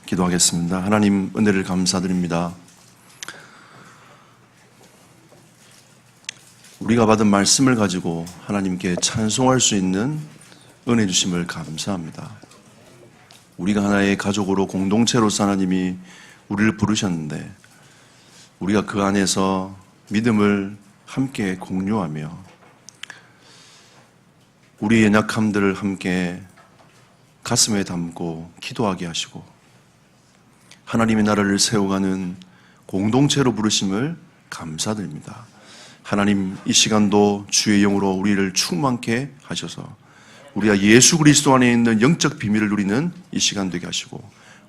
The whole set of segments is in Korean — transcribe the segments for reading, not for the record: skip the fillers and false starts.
기도하겠습니다. 하나님 은혜를 감사드립니다. 우리가 받은 말씀을 가지고 하나님께 찬송할 수 있는 은혜 주심을 감사합니다. 우리가 하나의 가족으로 공동체로서 하나님이 우리를 부르셨는데 우리가 그 안에서 믿음을 함께 공유하며 우리의 연약함들을 함께 가슴에 담고 기도하게 하시고 하나님의 나라를 세워가는 공동체로 부르심을 감사드립니다. 하나님, 이 시간도 주의 영으로 우리를 충만케 하셔서 우리가 예수 그리스도 안에 있는 영적 비밀을 누리는 이 시간 되게 하시고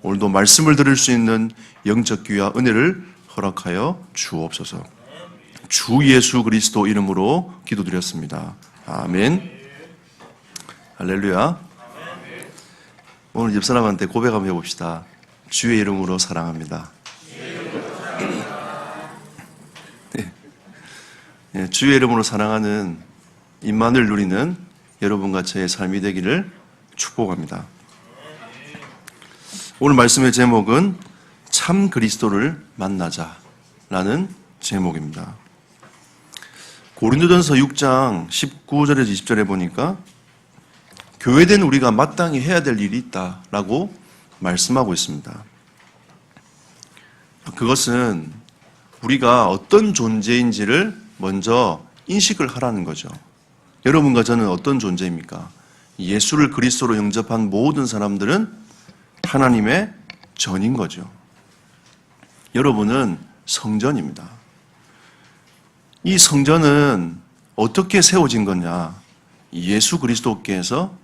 오늘도 말씀을 들을 수 있는 영적 기회와 은혜를 허락하여 주옵소서. 주 예수 그리스도 이름으로 기도드렸습니다. 아멘. 할렐루야. 오늘 옆 사람한테 고백 한번 해봅시다. 주의 이름으로 사랑합니다. 네, 주의 이름으로 사랑하는 임만을 누리는 여러분과 저의 삶이 되기를 축복합니다. 오늘 말씀의 제목은 참 그리스도를 만나자라는 제목입니다. 고린도전서 6장 19절에서 20절에 보니까 교회된 우리가 마땅히 해야 될 일이 있다라고 말씀하고 있습니다. 그것은 우리가 어떤 존재인지를 먼저 인식을 하라는 거죠. 여러분과 저는 어떤 존재입니까? 예수를 그리스도로 영접한 모든 사람들은 하나님의 전인 거죠. 여러분은 성전입니다. 이 성전은 어떻게 세워진 거냐? 예수 그리스도께서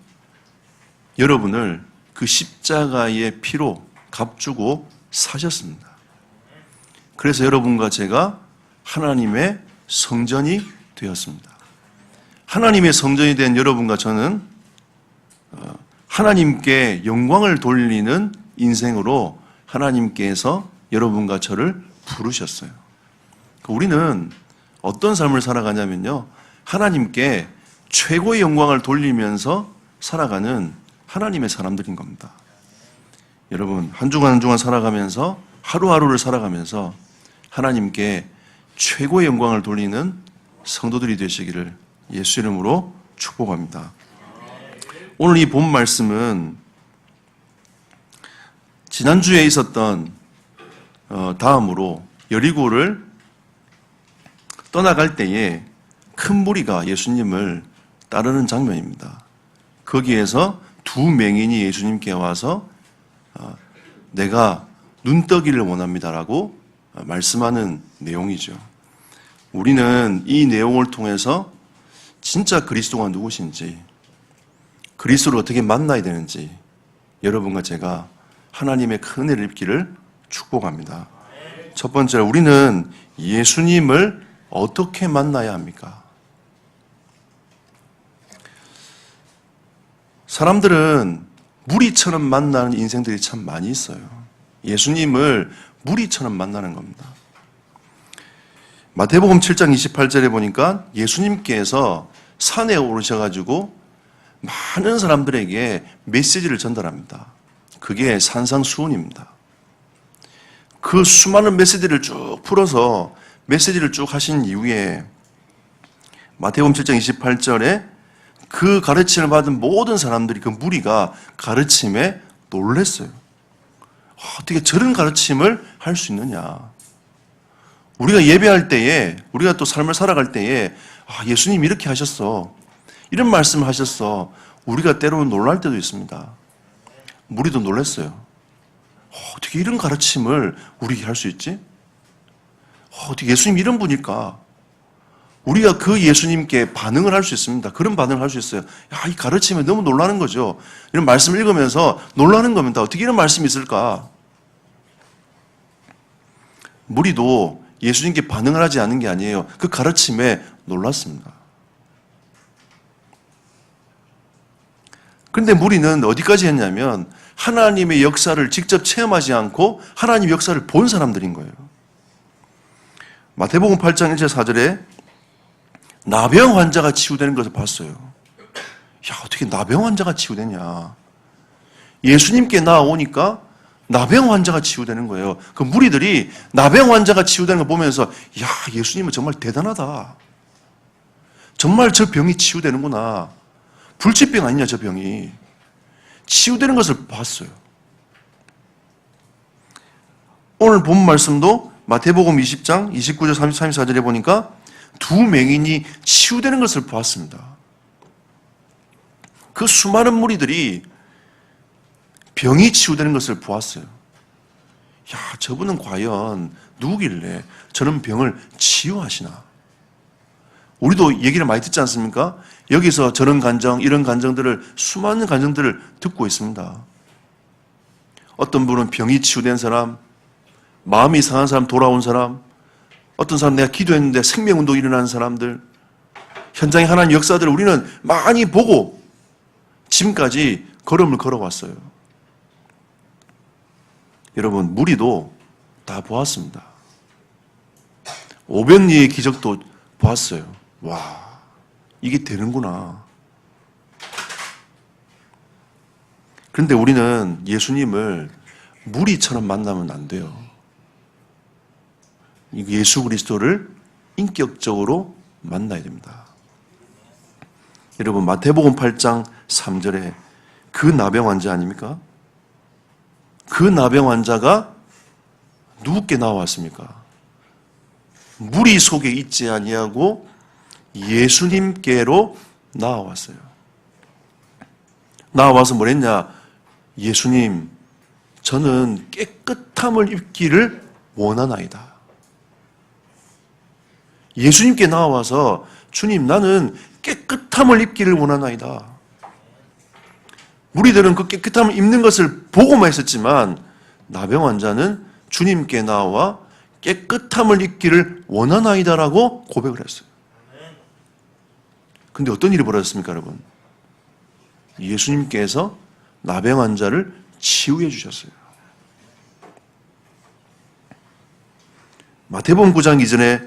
여러분을 그 십자가의 피로 값주고 사셨습니다. 그래서 여러분과 제가 하나님의 성전이 되었습니다. 하나님의 성전이 된 여러분과 저는 하나님께 영광을 돌리는 인생으로 하나님께서 여러분과 저를 부르셨어요. 우리는 어떤 삶을 살아가냐면요, 하나님께 최고의 영광을 돌리면서 살아가는 하나님의 사람들인 겁니다. 여러분, 한 주간 한 주간 살아가면서 하루하루를 살아가면서 하나님께 최고의 영광을 돌리는 성도들이 되시기를 예수 이름으로 축복합니다. 오늘 이 본 말씀은 지난주에 있었던 다음으로 여리고를 떠나갈 때에 큰 무리가 예수님을 따르는 장면입니다. 거기에서 두 맹인이 예수님께 와서 내가 눈 뜨기를 원합니다라고 말씀하는 내용이죠. 우리는 이 내용을 통해서 진짜 그리스도가 누구신지, 그리스도를 어떻게 만나야 되는지 여러분과 제가 하나님의 큰 은혜를 입기를 축복합니다. 첫 번째로 우리는 예수님을 어떻게 만나야 합니까? 사람들은 무리처럼 만나는 인생들이 참 많이 있어요. 예수님을 무리처럼 만나는 겁니다. 마태복음 7장 28절에 보니까 예수님께서 산에 오르셔가지고 많은 사람들에게 메시지를 전달합니다. 그게 산상수훈입니다. 그 수많은 메시지를 쭉 풀어서 메시지를 쭉 하신 이후에 마태복음 7장 28절에 그 가르침을 받은 모든 사람들이, 그 무리가 가르침에 놀랐어요. 어떻게 저런 가르침을 할 수 있느냐. 우리가 예배할 때에, 우리가 또 삶을 살아갈 때에 예수님 이렇게 하셨어, 이런 말씀을 하셨어. 우리가 때로는 놀랄 때도 있습니다. 무리도 놀랐어요. 어떻게 이런 가르침을 우리에게 할 수 있지? 어떻게 예수님 이런 분일까? 우리가 그 예수님께 반응을 할 수 있습니다. 그런 반응을 할 수 있어요. 이 가르침에 너무 놀라는 거죠. 이런 말씀을 읽으면서 놀라는 겁니다. 어떻게 이런 말씀이 있을까? 무리도 예수님께 반응을 하지 않은 게 아니에요. 그 가르침에 놀랐습니다. 그런데 무리는 어디까지 했냐면 하나님의 역사를 직접 체험하지 않고 하나님의 역사를 본 사람들인 거예요. 마태복음 8장 1절 4절에 나병 환자가 치유되는 것을 봤어요. 야, 어떻게 나병 환자가 치유되냐. 예수님께 나오니까 나병 환자가 치유되는 거예요. 그 무리들이 나병 환자가 치유되는 걸 보면서 야, 예수님은 정말 대단하다. 정말 저 병이 치유되는구나. 불치병 아니냐 저 병이. 치유되는 것을 봤어요. 오늘 본 말씀도 마태복음 20장 29절 34절에 보니까 두 맹인이 치유되는 것을 보았습니다. 그 수많은 무리들이 병이 치유되는 것을 보았어요. 야, 저분은 과연 누구길래 저런 병을 치유하시나? 우리도 얘기를 많이 듣지 않습니까? 여기서 저런 간증, 이런 간증들을, 수많은 간증들을 듣고 있습니다. 어떤 분은 병이 치유된 사람, 마음이 상한 사람, 돌아온 사람, 어떤 사람 내가 기도했는데 생명운동이 일어나는 사람들, 현장에 하나님 역사들을 우리는 많이 보고 지금까지 걸음을 걸어왔어요. 여러분, 무리도 다 보았습니다. 오병이의 기적도 보았어요. 와, 이게 되는구나. 그런데 우리는 예수님을 무리처럼 만나면 안 돼요. 예수 그리스도를 인격적으로 만나야 됩니다. 여러분, 마태복음 8장 3절에 그 나병 환자 아닙니까? 그 나병 환자가 누구께 나왔습니까? 무리 속에 있지 아니하고 예수님께로 나와왔어요. 나와서 뭐랬냐? 예수님, 저는 깨끗함을 입기를 원하나이다. 예수님께 나와서 주님, 나는 깨끗함을 입기를 원하나이다. 무리들은 그 깨끗함을 입는 것을 보고만 있었지만 나병 환자는 주님께 나와 깨끗함을 입기를 원하나이다라고 고백을 했어요. 근데 어떤 일이 벌어졌습니까, 여러분? 예수님께서 나병 환자를 치유해 주셨어요. 마태복음 9장 이전에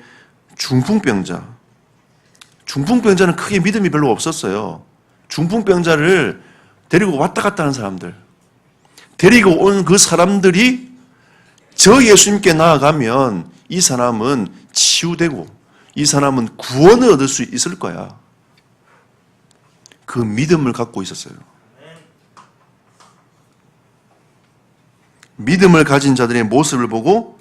중풍병자는 크게 믿음이 별로 없었어요. 중풍병자를 데리고 왔다 갔다 하는 사람들, 데리고 온 그 사람들이 저 예수님께 나아가면 이 사람은 치유되고 이 사람은 구원을 얻을 수 있을 거야. 그 믿음을 갖고 있었어요. 믿음을 가진 자들의 모습을 보고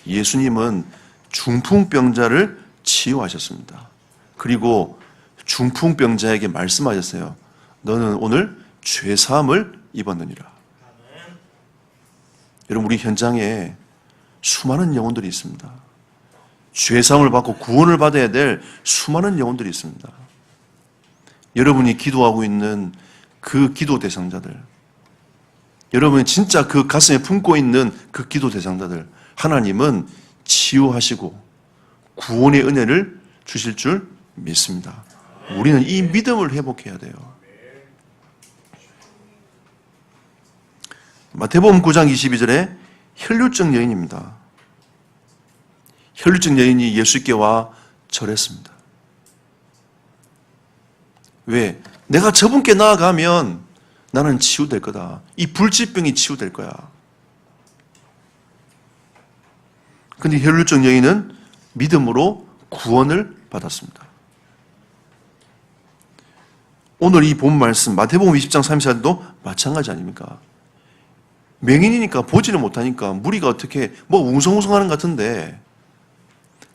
예수님은 중풍병자를 치유하셨습니다. 그리고 중풍병자에게 말씀하셨어요. 너는 오늘 죄사함을 입었느니라. 여러분, 우리 현장에 수많은 영혼들이 있습니다. 죄사함을 받고 구원을 받아야 될 수많은 영혼들이 있습니다. 여러분이 기도하고 있는 그 기도 대상자들, 여러분이 진짜 그 가슴에 품고 있는 그 기도 대상자들, 하나님은 치유하시고 구원의 은혜를 주실 줄 믿습니다. 우리는 이 믿음을 회복해야 돼요. 마태복음 9장 22절에 혈류증 여인입니다. 혈류증 여인이 예수께 와 절했습니다. 왜? 내가 저분께 나아가면 나는 치유될 거다. 이 불치병이 치유될 거야. 근데 혈류증 여인은 믿음으로 구원을 받았습니다. 오늘 이 본 말씀 마태복음 20장 34절도 마찬가지 아닙니까? 맹인이니까 보지는 못하니까 무리가 어떻게 뭐 웅성웅성하는 것 같은데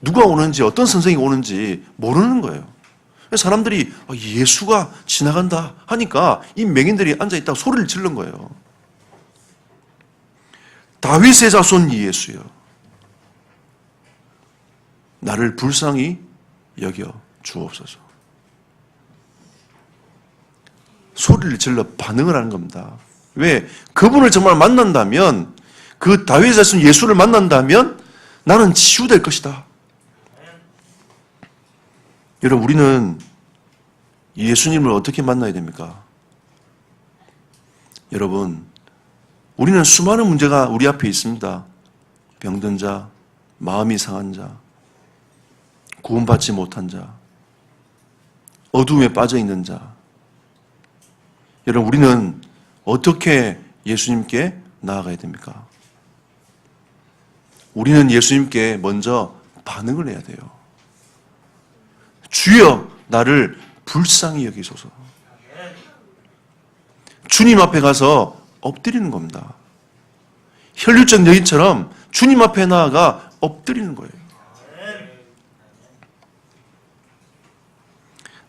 누가 오는지 어떤 선생이 오는지 모르는 거예요. 사람들이 예수가 지나간다 하니까 이 맹인들이 앉아있다가 소리를 지른 거예요. 다윗의 자손 예수여, 나를 불쌍히 여겨 주옵소서. 소리를 질러 반응을 하는 겁니다. 왜? 그분을 정말 만난다면, 그 다윗의 자손 예수를 만난다면 나는 치유될 것이다. 여러분, 우리는 예수님을 어떻게 만나야 됩니까? 여러분, 우리는 수많은 문제가 우리 앞에 있습니다. 병든 자, 마음이 상한 자, 구원받지 못한 자, 어둠에 빠져 있는 자. 여러분, 우리는 어떻게 예수님께 나아가야 됩니까? 우리는 예수님께 먼저 반응을 해야 돼요. 주여 나를 불쌍히 여기소서. 주님 앞에 가서 엎드리는 겁니다. 혈류증 여인처럼 주님 앞에 나아가 엎드리는 거예요.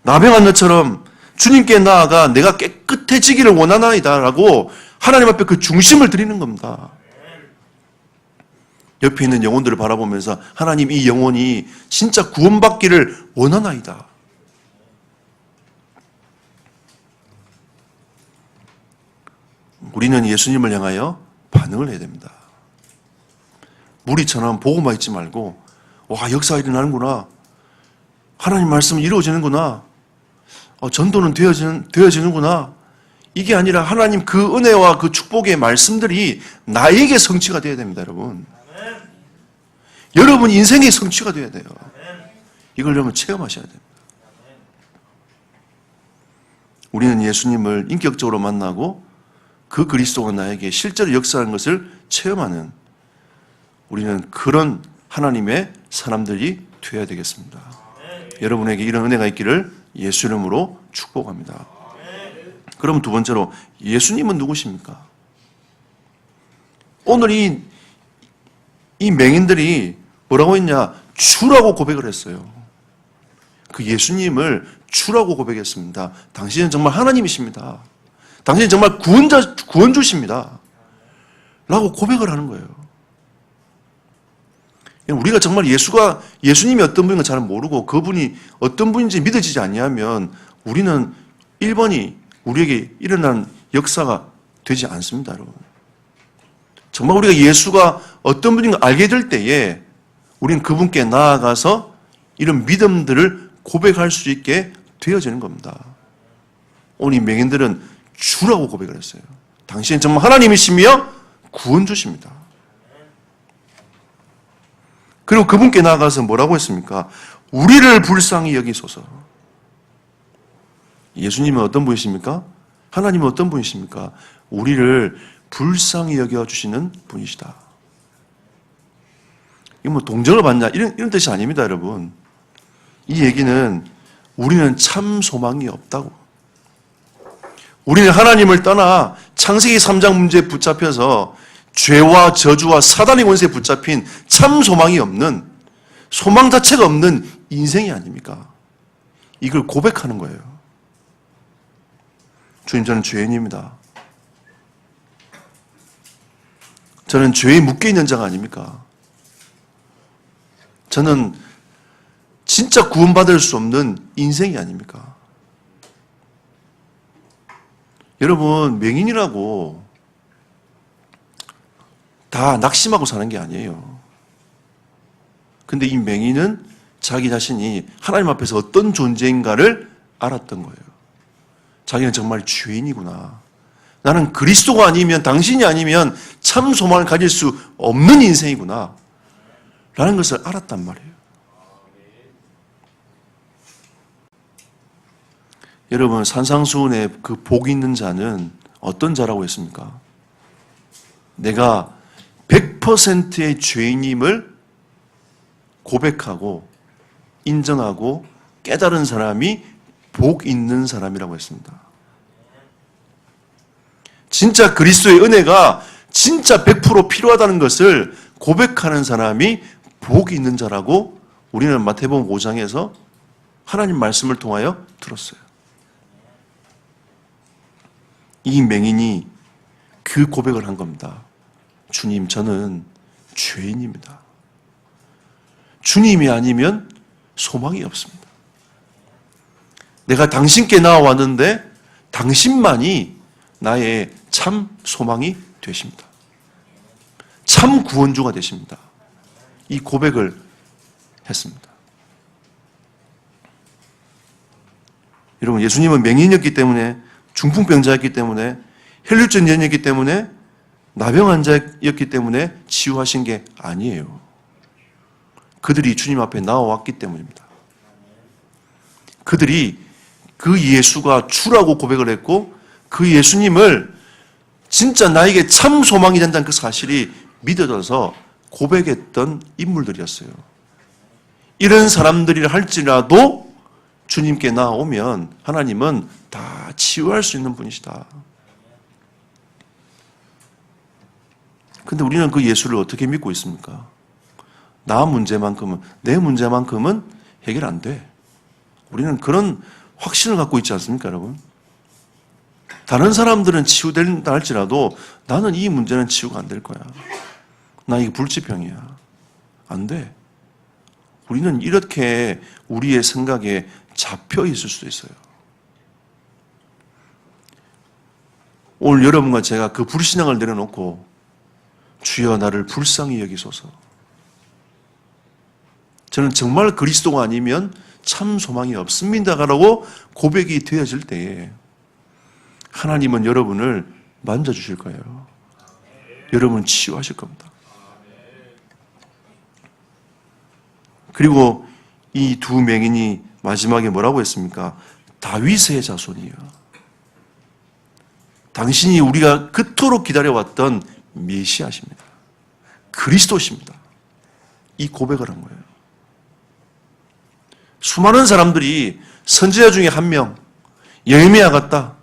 나병한 너처럼 주님께 나아가 내가 깨끗해지기를 원하나이다 라고 하나님 앞에 그 중심을 드리는 겁니다. 옆에 있는 영혼들을 바라보면서 하나님 이 영혼이 진짜 구원받기를 원하나이다. 우리는 예수님을 향하여 반응을 해야 됩니다. 무리처럼 보고만 있지 말고 와 역사가 일어나는구나. 하나님 말씀이 이루어지는구나. 전도는 되어지는구나. 이게 아니라 하나님 그 은혜와 그 축복의 말씀들이 나에게 성취가 되어야 됩니다, 여러분. 여러분 인생의 성취가 되어야 돼요. 이걸 여러분 체험하셔야 됩니다. 우리는 예수님을 인격적으로 만나고 그 그리스도가 나에게 실제로 역사하는 것을 체험하는 우리는 그런 하나님의 사람들이 되어야 되겠습니다. 여러분에게 이런 은혜가 있기를 예수 이름으로 축복합니다. 그럼 두 번째로 예수님은 누구십니까? 오늘 이 맹인들이 뭐라고 했냐? 주라고 고백을 했어요. 그 예수님을 주라고 고백했습니다. 당신은 정말 하나님이십니다. 당신은 정말 구원주십니다. 라고 고백을 하는 거예요. 우리가 정말 예수님이 어떤 분인가 잘 모르고 그분이 어떤 분인지 믿어지지 아니하면 우리는 1번이 우리에게 일어난 역사가 되지 않습니다, 여러분. 정말 우리가 예수가 어떤 분인가 알게 될 때에 우리는 그분께 나아가서 이런 믿음들을 고백할 수 있게 되어지는 겁니다. 오늘 이 맹인들은 주라고 고백을 했어요. 당신은 정말 하나님이시며 구원주십니다. 그리고 그분께 나아가서 뭐라고 했습니까? 우리를 불쌍히 여기소서. 예수님은 어떤 분이십니까? 하나님은 어떤 분이십니까? 우리를 불쌍히 여겨주시는 분이시다. 이거 뭐 동정을 받냐 이런 뜻이 아닙니다, 여러분. 이 얘기는 우리는 참 소망이 없다고. 우리는 하나님을 떠나 창세기 3장 문제에 붙잡혀서 죄와 저주와 사단의 권세에 붙잡힌 참 소망이 없는, 소망 자체가 없는 인생이 아닙니까? 이걸 고백하는 거예요. 주님, 저는 죄인입니다. 저는 죄에 묶여있는 자가 아닙니까? 저는 진짜 구원받을 수 없는 인생이 아닙니까? 여러분, 맹인이라고 다 낙심하고 사는 게 아니에요. 근데 이 맹인은 자기 자신이 하나님 앞에서 어떤 존재인가를 알았던 거예요. 자기는 정말 죄인이구나. 나는 그리스도가 아니면, 당신이 아니면 참 소망을 가질 수 없는 인생이구나. 라는 것을 알았단 말이에요. 여러분, 산상수훈의 그 복 있는 자는 어떤 자라고 했습니까? 내가 100%의 죄인임을 고백하고 인정하고 깨달은 사람이 복 있는 사람이라고 했습니다. 진짜 그리스도의 은혜가 진짜 100% 필요하다는 것을 고백하는 사람이 복이 있는 자라고 우리는 마태복음 5장에서 하나님 말씀을 통하여 들었어요. 이 맹인이 그 고백을 한 겁니다. 주님, 저는 죄인입니다. 주님이 아니면 소망이 없습니다. 내가 당신께 나와왔는데 당신만이 나의 참 소망이 되십니다. 참 구원주가 되십니다. 이 고백을 했습니다. 여러분, 예수님은 맹인이었기 때문에, 중풍병자였기 때문에, 혈류증 여인이었기 때문에, 나병 환자였기 때문에 치유하신 게 아니에요. 그들이 주님 앞에 나와왔기 때문입니다. 그들이 그 예수가 주라고 고백을 했고 그 예수님을 진짜 나에게 참 소망이 된다는 그 사실이 믿어져서 고백했던 인물들이었어요. 이런 사람들이라 할지라도 주님께 나오면 하나님은 다 치유할 수 있는 분이시다. 근데 우리는 그 예수를 어떻게 믿고 있습니까? 내 문제만큼은 해결 안 돼. 우리는 그런 확신을 갖고 있지 않습니까, 여러분? 다른 사람들은 치유된다 할지라도 나는 이 문제는 치유가 안 될 거야. 나 이게 불치병이야. 안 돼. 우리는 이렇게 우리의 생각에 잡혀 있을 수도 있어요. 오늘 여러분과 제가 그 불신앙을 내려놓고 주여 나를 불쌍히 여기소서. 저는 정말 그리스도가 아니면 참 소망이 없습니다라고 고백이 되어질 때에 하나님은 여러분을 만져주실 거예요. 여러분 치유하실 겁니다. 그리고 이 두 맹인이 마지막에 뭐라고 했습니까? 다윗의 자손이요. 당신이 우리가 그토록 기다려왔던 메시아십니다. 그리스도십니다. 이 고백을 한 거예요. 수많은 사람들이 선지자 중에 한 명, 예레미야 같다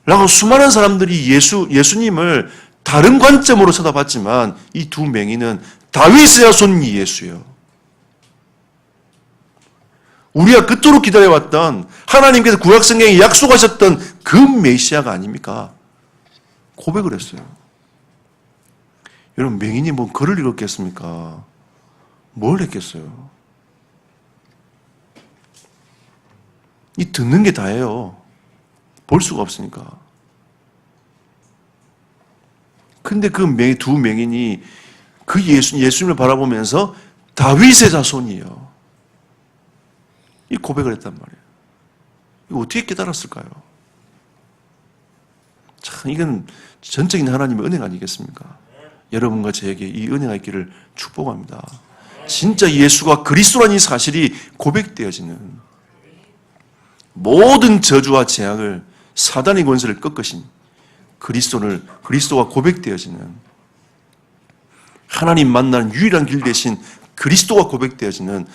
라고 수많은 사람들이 예수님을 다른 관점으로 쳐다봤지만 이 두 맹인은 다윗의 자손 예수예요. 우리가 그토록 기다려왔던 하나님께서 구약성경에 약속하셨던 그 메시아가 아닙니까? 고백을 했어요. 여러분, 맹인이 뭐 글을 읽었겠습니까? 뭘 했겠어요? 이 듣는 게 다예요. 볼 수가 없으니까. 근데 그 두 맹인이 그 예수님을 바라보면서 다윗의 자손이에요. 이 고백을 했단 말이에요. 이거 어떻게 깨달았을까요? 참, 이건 전적인 하나님의 은혜가 아니겠습니까? 여러분과 저에게 이 은혜가 있기를 축복합니다. 진짜 예수가 그리스도라는 이 사실이 고백되어지는 모든 저주와 재앙을 사단의 권세를 꺾으신 그리스도가 고백되어지는 하나님 만나는 유일한 길 대신 그리스도가 고백되어지는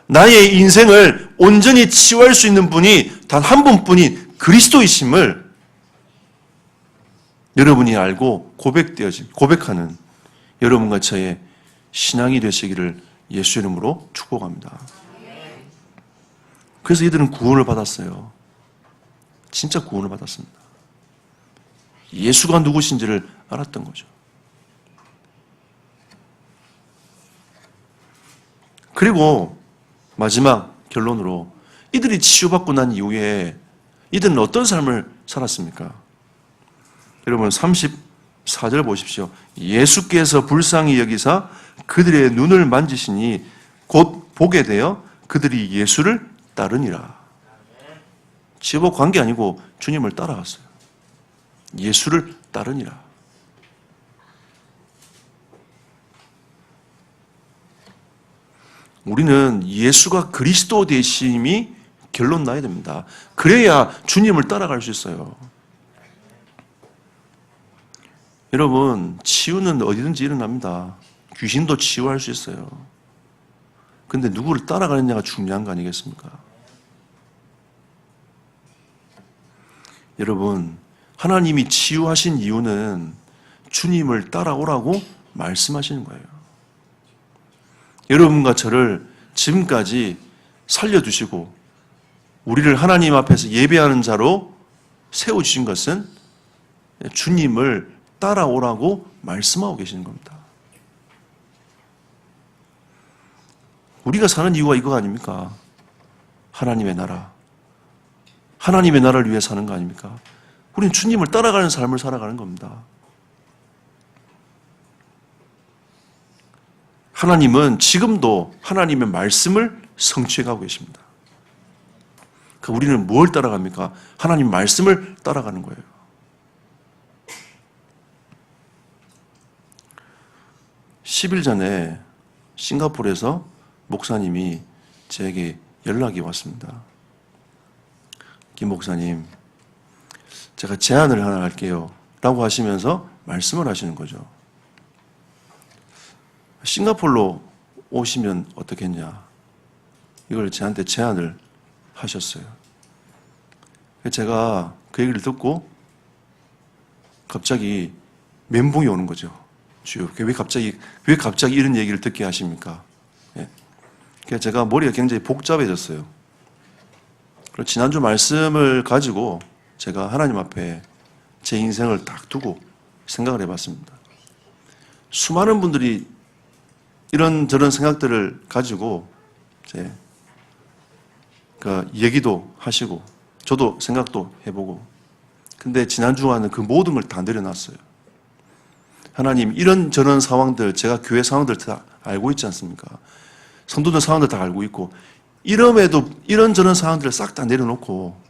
나의 인생을 온전히 치유할 수 있는 분이 단 한 분뿐인 그리스도이심을 여러분이 알고 고백하는 여러분과 저의 신앙이 되시기를 예수 이름으로 축복합니다. 그래서 이들은 구원을 받았어요. 진짜 구원을 받았습니다. 예수가 누구신지를 알았던 거죠. 그리고 마지막 결론으로 이들이 치유받고 난 이후에 이들은 어떤 삶을 살았습니까? 여러분 34절 보십시오. 예수께서 불쌍히 여기사 그들의 눈을 만지시니 곧 보게 되어 그들이 예수를 따르니라. 치유받고 간 게 아니고 주님을 따라갔어요. 예수를 따르니라. 우리는 예수가 그리스도 되심이 결론 나야 됩니다. 그래야 주님을 따라갈 수 있어요. 여러분, 치유는 어디든지 일어납니다. 귀신도 치유할 수 있어요. 근데 누구를 따라가느냐가 중요한 거 아니겠습니까? 여러분, 하나님이 치유하신 이유는 주님을 따라오라고 말씀하시는 거예요. 여러분과 저를 지금까지 살려두시고 우리를 하나님 앞에서 예배하는 자로 세워주신 것은 주님을 따라오라고 말씀하고 계시는 겁니다. 우리가 사는 이유가 이거 아닙니까? 하나님의 나라. 하나님의 나라를 위해 사는 거 아닙니까? 우리는 주님을 따라가는 삶을 살아가는 겁니다. 하나님은 지금도 하나님의 말씀을 성취해가고 계십니다. 우리는 뭘 따라갑니까? 하나님 말씀을 따라가는 거예요. (10일) 전에 싱가포르에서 목사님이 제게 연락이 왔습니다. 김 목사님, 제가 제안을 하나 할게요 라고 하시면서 말씀을 하시는 거죠. 싱가포르로 오시면 어떻겠냐. 이걸 저한테 제안을 하셨어요. 제가 그 얘기를 듣고 갑자기 멘붕이 오는 거죠. 주여, 왜 갑자기 이런 얘기를 듣게 하십니까? 예. 그래서 제가 머리가 굉장히 복잡해졌어요. 그리고 지난주 말씀을 가지고 제가 하나님 앞에 제 인생을 딱 두고 생각을 해봤습니다. 수많은 분들이 이런저런 생각들을 가지고 얘기도 하시고 저도 생각도 해보고, 근데 지난주와는 그 모든 걸 다 내려놨어요. 하나님, 이런저런 상황들, 제가 교회 상황들 다 알고 있지 않습니까? 성도들 상황들 다 알고 있고, 이럼에도 이런저런 상황들을 싹 다 내려놓고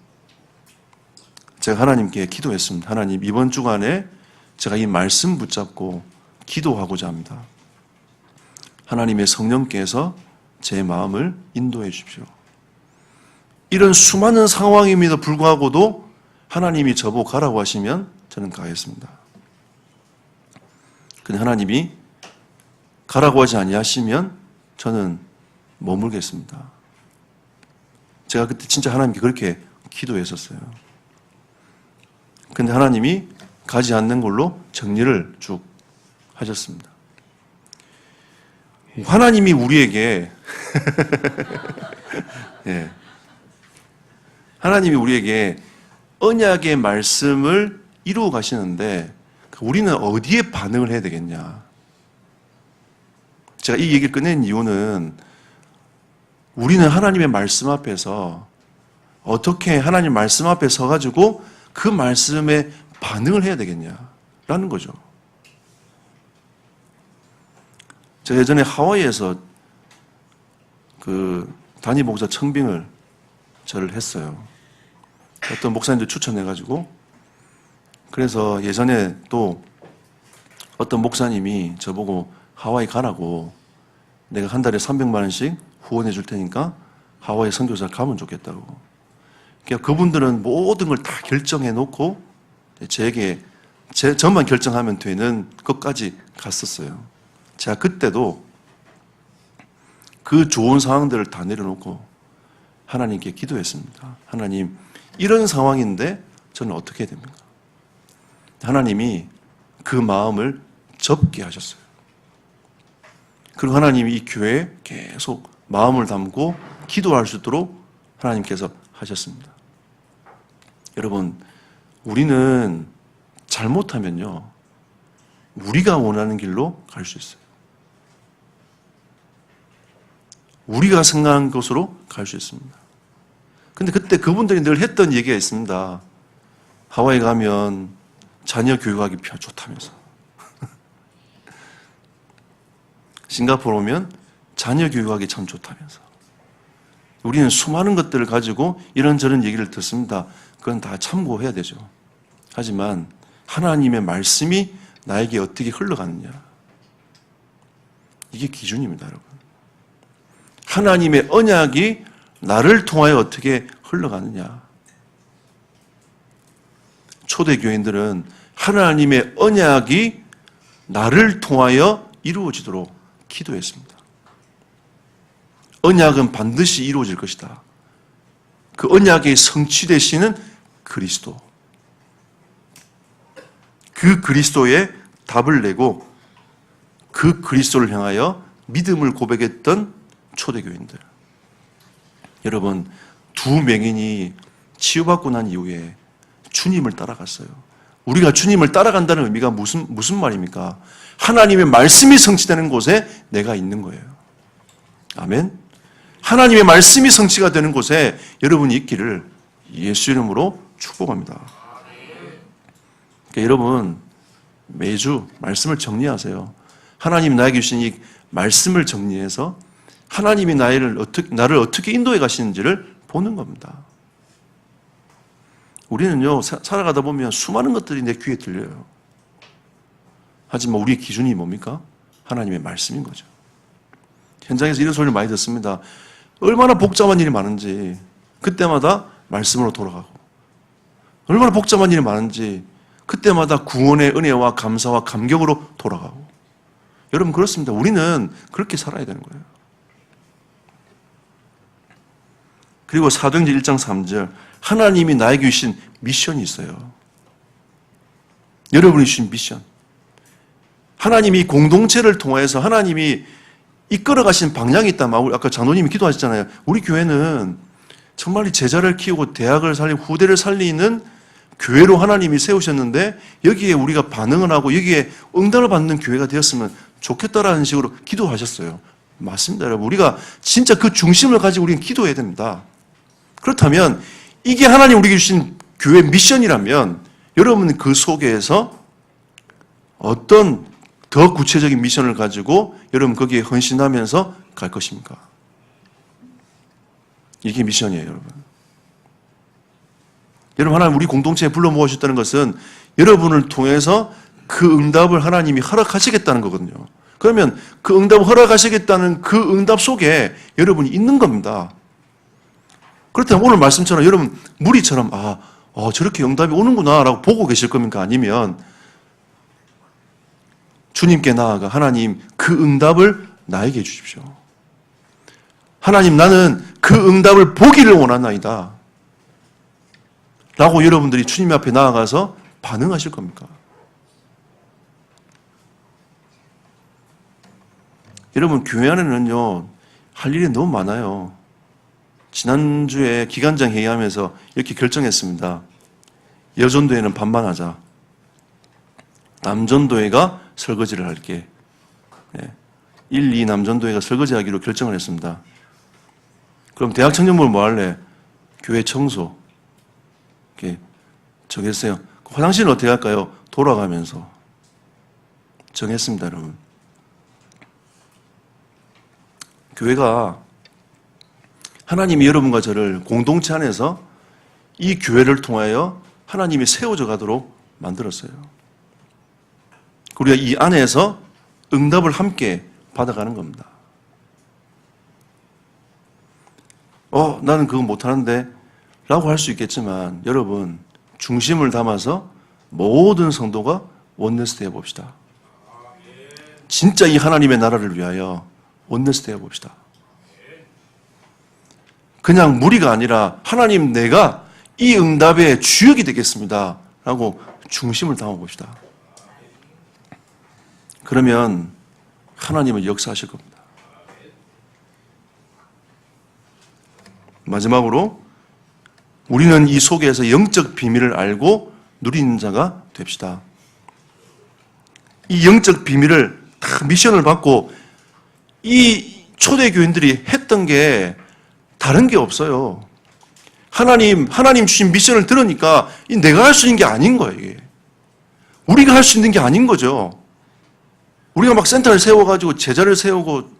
제가 하나님께 기도했습니다. 하나님, 이번 주간에 제가 이 말씀 붙잡고 기도하고자 합니다. 하나님의 성령께서 제 마음을 인도해 주십시오. 이런 수많은 상황임에도 불구하고도 하나님이 저보고 가라고 하시면 저는 가겠습니다. 근데 하나님이 가라고 하지 아니하시면 저는 머물겠습니다. 제가 그때 진짜 하나님께 그렇게 기도했었어요. 근데 하나님이 가지 않는 걸로 정리를 쭉 하셨습니다. 하나님이 우리에게 예. 하나님이 우리에게 언약의 말씀을 이루어 가시는데 우리는 어디에 반응을 해야 되겠냐? 제가 이 얘기를 꺼낸 이유는 우리는 하나님의 말씀 앞에서 어떻게 하나님 말씀 앞에 서가지고 그 말씀에 반응을 해야 되겠냐라는 거죠. 제가 예전에 하와이에서 그 단임 목사 청빙을 저를 했어요. 어떤 목사님들 추천해가지고. 그래서 예전에 또 어떤 목사님이 저보고 하와이 가라고, 내가 한 달에 300만 원씩 후원해 줄 테니까 하와이 선교사 가면 좋겠다고. 그러니까 그분들은 모든 걸 다 결정해 놓고 저만 결정하면 되는 것까지 갔었어요. 제가 그때도 그 좋은 상황들을 다 내려놓고 하나님께 기도했습니다. 하나님, 이런 상황인데 저는 어떻게 해야 됩니까? 하나님이 그 마음을 접게 하셨어요. 그리고 하나님이 이 교회에 계속 마음을 담고 기도할 수 있도록 하나님께서 하셨습니다. 여러분, 우리는 잘못하면요, 우리가 원하는 길로 갈 수 있어요. 우리가 생각한 곳으로 갈 수 있습니다. 근데 그때 그분들이 늘 했던 얘기가 있습니다. 하와이 가면 자녀 교육하기 좋다면서. 싱가포르 오면 자녀 교육하기 참 좋다면서. 우리는 수많은 것들을 가지고 이런저런 얘기를 듣습니다. 그건 다 참고해야 되죠. 하지만 하나님의 말씀이 나에게 어떻게 흘러가느냐, 이게 기준입니다, 여러분. 하나님의 언약이 나를 통하여 어떻게 흘러가느냐. 초대교인들은 하나님의 언약이 나를 통하여 이루어지도록 기도했습니다. 언약은 반드시 이루어질 것이다. 그 언약의 성취되시는 그리스도, 그 그리스도의 답을 내고 그 그리스도를 향하여 믿음을 고백했던 초대교인들. 여러분, 두 맹인이 치유받고 난 이후에 주님을 따라갔어요. 우리가 주님을 따라간다는 의미가 무슨 말입니까? 하나님의 말씀이 성취되는 곳에 내가 있는 거예요. 아멘. 하나님의 말씀이 성취가 되는 곳에 여러분이 있기를 예수 이름으로 축복합니다. 그러니까 여러분, 매주 말씀을 정리하세요. 하나님이 나에게 주신 이 말씀을 정리해서 하나님이 나를 어떻게 인도해 가시는지를 보는 겁니다. 우리는요, 살아가다 보면 수많은 것들이 내 귀에 들려요. 하지만 우리의 기준이 뭡니까? 하나님의 말씀인 거죠. 현장에서 이런 소리를 많이 듣습니다. 얼마나 복잡한 일이 많은지 그때마다 말씀으로 돌아가고, 얼마나 복잡한 일이 많은지 그때마다 구원의 은혜와 감사와 감격으로 돌아가고. 여러분 그렇습니다. 우리는 그렇게 살아야 되는 거예요. 그리고 사도행전 1장 3절 하나님이 나에게 주신 미션이 있어요. 여러분이 주신 미션. 하나님이 공동체를 통해서 하나님이 이끌어 가신 방향이 있다면 아까 장로님이 기도하셨잖아요. 우리 교회는 정말 제자를 키우고 대학을 살리고 후대를 살리는 교회로 하나님이 세우셨는데 여기에 우리가 반응을 하고 여기에 응답을 받는 교회가 되었으면 좋겠다라는 식으로 기도하셨어요. 맞습니다, 여러분. 우리가 진짜 그 중심을 가지고 우리는 기도해야 됩니다. 그렇다면 이게 하나님 우리에게 주신 교회 미션이라면 여러분은 그 속에서 어떤 더 구체적인 미션을 가지고 여러분 거기에 헌신하면서 갈 것입니까? 이게 미션이에요, 여러분. 여러분 하나님 우리 공동체에 불러 모으셨다는 것은 여러분을 통해서 그 응답을 하나님이 허락하시겠다는 거거든요. 그러면 그 응답을 허락하시겠다는 그 응답 속에 여러분이 있는 겁니다. 그렇다면 오늘 말씀처럼 여러분 무리처럼 저렇게 응답이 오는구나 라고 보고 계실 겁니까? 아니면 주님께 나아가 하나님 그 응답을 나에게 주십시오. 하나님 나는 그 응답을 보기를 원하나이다 라고 여러분들이 주님 앞에 나아가서 반응하실 겁니까? 여러분 교회 안에는요 할 일이 너무 많아요. 지난주에 기간장 회의하면서 이렇게 결정했습니다. 여전도회는 반반하자. 남전도회가 설거지를 할게. 1, 2 남전도회가 설거지하기로 결정을 했습니다. 그럼 대학 청년부는 뭐 할래? 교회 청소. 이렇게 정했어요. 화장실은 어떻게 할까요? 돌아가면서. 정했습니다, 여러분. 교회가 하나님이 여러분과 저를 공동체 안에서 이 교회를 통하여 하나님이 세워져 가도록 만들었어요. 우리가 이 안에서 응답을 함께 받아가는 겁니다. 나는 그거 못하는데 라고 할 수 있겠지만 여러분 중심을 담아서 모든 성도가 원네스 되어 봅시다. 진짜 이 하나님의 나라를 위하여 원네스 되어 봅시다. 그냥 무리가 아니라 하나님 내가 이 응답의 주역이 되겠습니다 라고 중심을 담아 봅시다. 그러면 하나님은 역사하실 겁니다. 마지막으로 우리는 이 속에서 영적 비밀을 알고 누리는 자가 됩시다. 이 영적 비밀을 다 미션을 받고 이 초대교인들이 했던 게 다른 게 없어요. 하나님 주신 미션을 들으니까 내가 할 수 있는 게 아닌 거예요, 이게. 우리가 할 수 있는 게 아닌 거죠. 우리가 막 센터를 세워가지고 제자를 세우고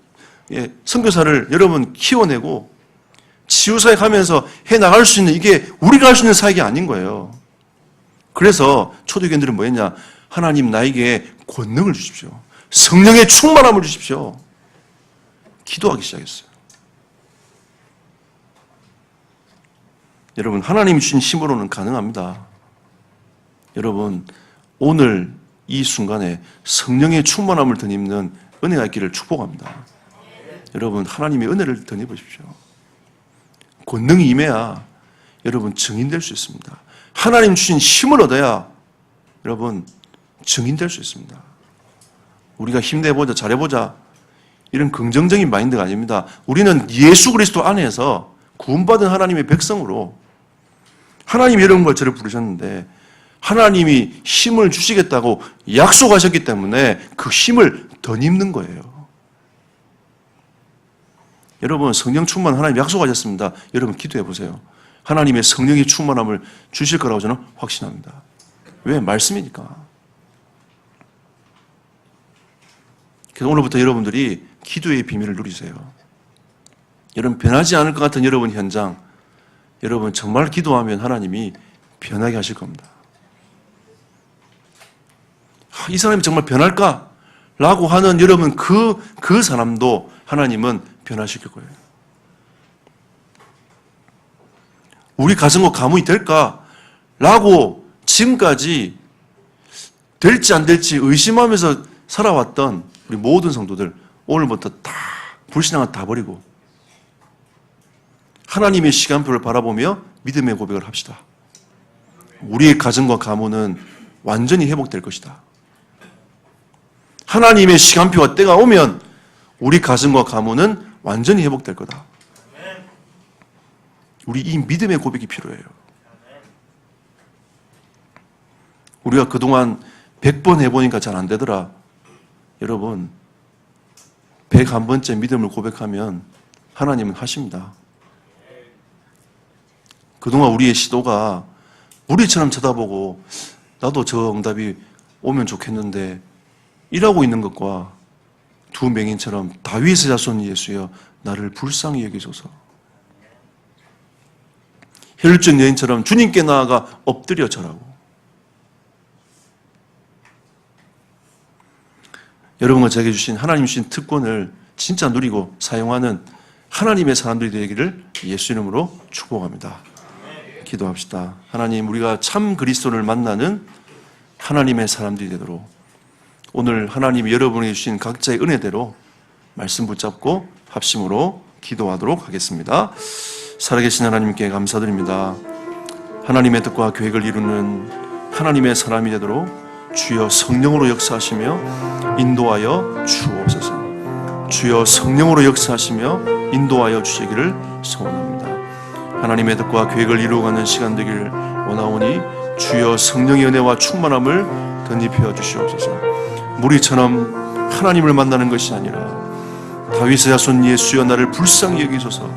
선교사를 여러분 키워내고 치유사역 하면서 해나갈 수 있는 이게 우리가 할 수 있는 사역이 아닌 거예요. 그래서 초대교인들은 뭐 했냐? 하나님 나에게 권능을 주십시오. 성령의 충만함을 주십시오. 기도하기 시작했어요. 여러분 하나님이 주신 힘으로는 가능합니다. 여러분 오늘 이 순간에 성령의 충만함을 덧입는 은혜가 있기를 축복합니다. 여러분 하나님의 은혜를 덧입으십시오. 권능이 임해야 여러분 증인될 수 있습니다. 하나님 주신 힘을 얻어야 여러분 증인될 수 있습니다. 우리가 힘내보자 잘해보자 이런 긍정적인 마인드가 아닙니다. 우리는 예수 그리스도 안에서 구원받은 하나님의 백성으로 하나님이 여러분과 저를 부르셨는데 하나님이 힘을 주시겠다고 약속하셨기 때문에 그 힘을 덧입는 거예요. 여러분 성령 충만 하나님 약속하셨습니다. 여러분 기도해 보세요. 하나님의 성령의 충만함을 주실 거라고 저는 확신합니다. 왜? 말씀이니까. 그래서 오늘부터 여러분들이 기도의 비밀을 누리세요. 여러분 변하지 않을 것 같은 여러분 현장, 여러분 정말 기도하면 하나님이 변하게 하실 겁니다. 이 사람이 정말 변할까? 라고 하는 여러분 그 사람도 하나님은 변화시킬 거예요. 우리 가정과 가문이 될까? 라고 지금까지 될지 안 될지 의심하면서 살아왔던 우리 모든 성도들 오늘부터 다 불신앙을 다 버리고 하나님의 시간표를 바라보며 믿음의 고백을 합시다. 우리의 가정과 가문은 완전히 회복될 것이다. 하나님의 시간표와 때가 오면 우리 가정과 가문은 완전히 회복될 거다. 우리 이 믿음의 고백이 필요해요. 우리가 그동안 100번 해보니까 잘 안 되더라. 여러분, 101번째 믿음을 고백하면 하나님은 하십니다. 그동안 우리의 시도가 우리처럼 쳐다보고 나도 저 응답이 오면 좋겠는데 일하고 있는 것과 두 맹인처럼 다윗의 자손 예수여 나를 불쌍히 여기소서. 혈증 여인처럼 주님께 나아가 엎드려 절하고 여러분과 제게 주신 하나님 주신 특권을 진짜 누리고 사용하는 하나님의 사람들이 되기를 예수 이름으로 축복합니다. 기도합시다. 하나님, 우리가 참 그리스도를 만나는 하나님의 사람들이 되도록 오늘 하나님이 여러분에게 주신 각자의 은혜대로 말씀 붙잡고 합심으로 기도하도록 하겠습니다. 살아계신 하나님께 감사드립니다. 하나님의 뜻과 계획을 이루는 하나님의 사람이 되도록 주여 성령으로 역사하시며 인도하여 주옵소서. 주여 성령으로 역사하시며 인도하여 주시기를 소원합니다. 하나님의 뜻과 계획을 이루어가는 시간 되기를 원하오니 주여 성령의 은혜와 충만함을 덧입혀 주시옵소서. 무리처럼 하나님을 만나는 것이 아니라 다윗의 자손 예수여 나를 불쌍히 여기소서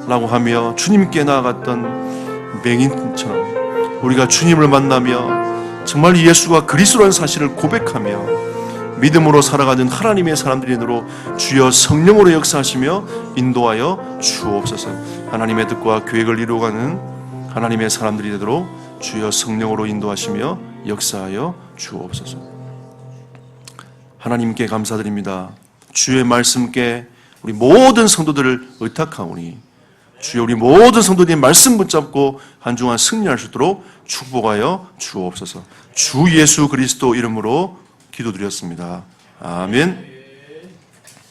라고 하며 주님께 나아갔던 맹인처럼 우리가 주님을 만나며 정말 예수가 그리스도라는 사실을 고백하며 믿음으로 살아가는 하나님의 사람들이 되도록 주여 성령으로 역사하시며 인도하여 주옵소서. 하나님의 뜻과 계획을 이루어가는 하나님의 사람들이 되도록 주여 성령으로 인도하시며 역사하여 주옵소서. 하나님께 감사드립니다. 주의 말씀께 우리 모든 성도들을 의탁하오니 주여 우리 모든 성도들이 말씀 붙잡고 한 주간 승리할 수 있도록 축복하여 주옵소서. 주 예수 그리스도 이름으로 기도드렸습니다. 아멘.